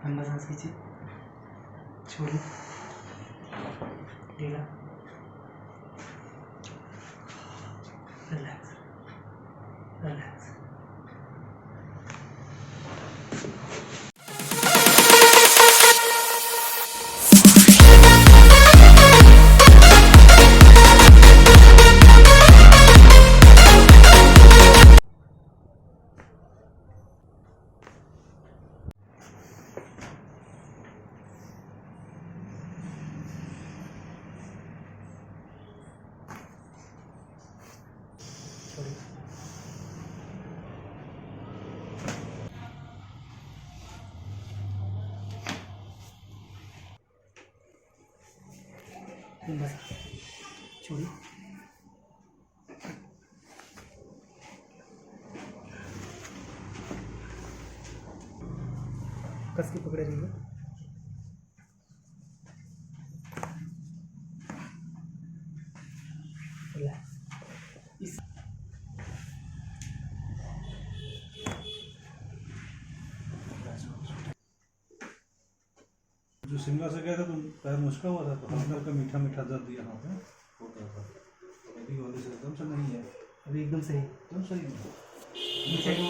लंबा सांस खींचिए, छोड़िए, ढीला, रिलैक्स, रिलैक्स। बस छोड़िए, कस के पकड़े रहिए, रिलैक्स। इस जो शिमला से गए थे तुम पैर मुश्का हुआ था तो अंदर का मीठा मीठा दर्द यहाँ पे होता था, अभी वाले से एकदम से नहीं है, अभी एकदम सही, एकदम सही नहीं है।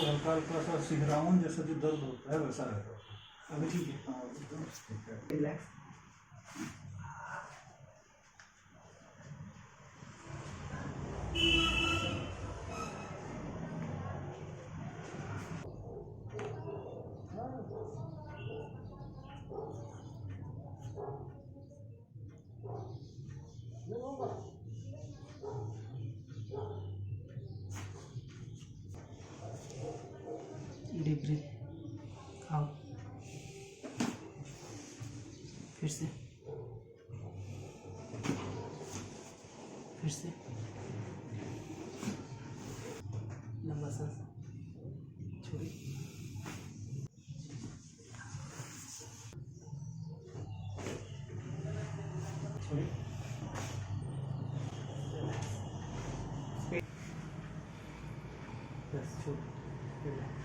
हल्का हल्का सा सिहरावन जैसा जो दर्द होता है वैसा रहता है। अभी ठीक है, हाँ एकदम ठीक है। रिलैक्स। डीप ब्रीथ आउट, फिर से, फिर से, लंबा सांस छोड़िए, छोड़िए, बस छोड़, रिलैक्स।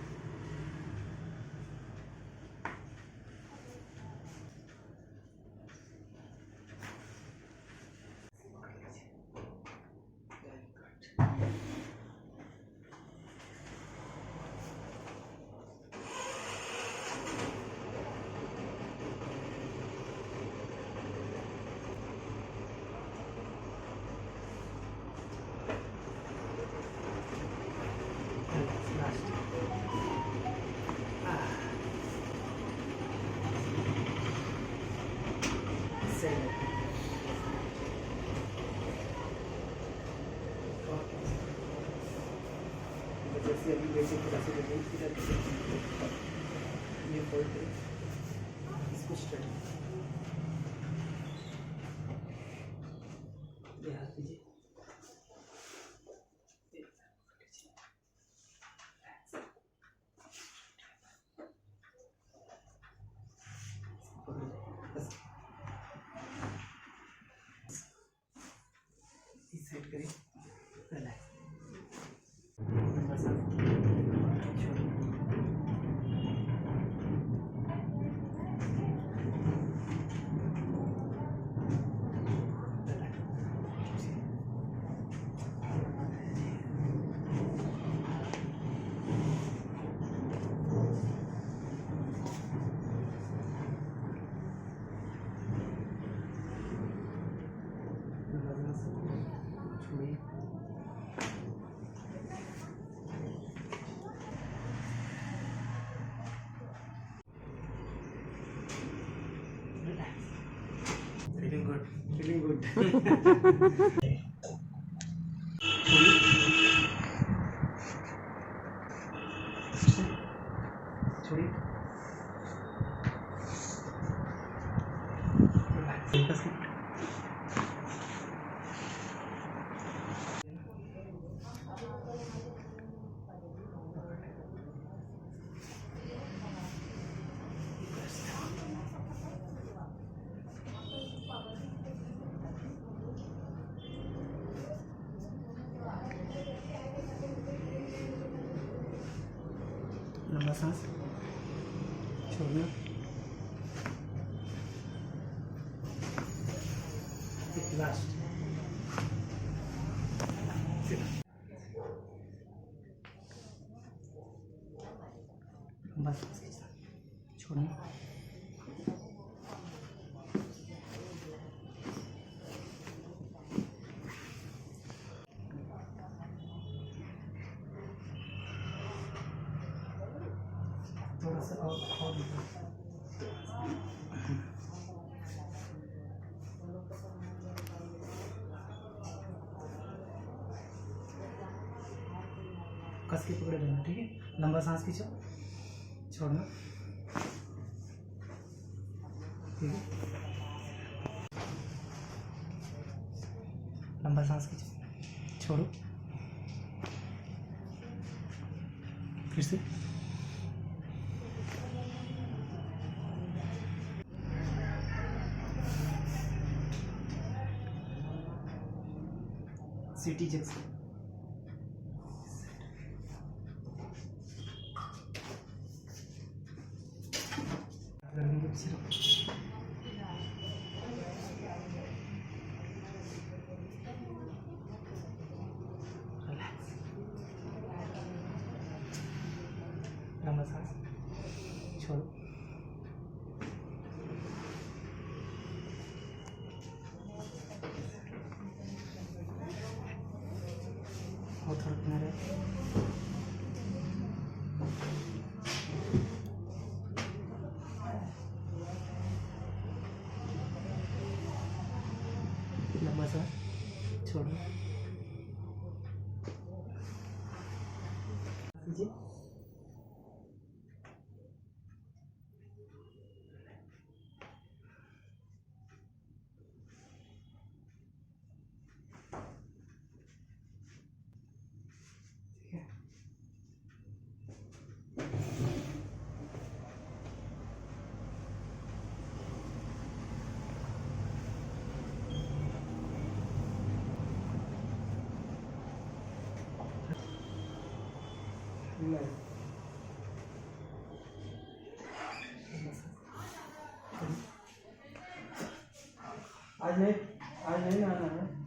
जैसे अभी बेसिक क्लासेस ये फोल्ड करें, इसको स्ट्रेट, ये हाथ दीजिए, इस साइड करें, relax. Feeling good. Feeling good. छोड़िए, रिलैक्स। लंबा सांस छोड़ना, लास्ट बस छोड़ना थोड़ा सा और कस के पकड़े रहना, ठीक है। लंबा सांस खींचो, छोड़ना, ठीक है। लंबा सांस खींचो, छोड़ो, फिर से, सीटी जैक्सन गर्दन के पीछे रखो, रिलैक्स, लंबा सांस, छोड़ो, और थोड़ा किनारे, लंबा सांस, छोड़ो, कीजिए, ठीक है। आज नहीं, आज नहीं नहाना है।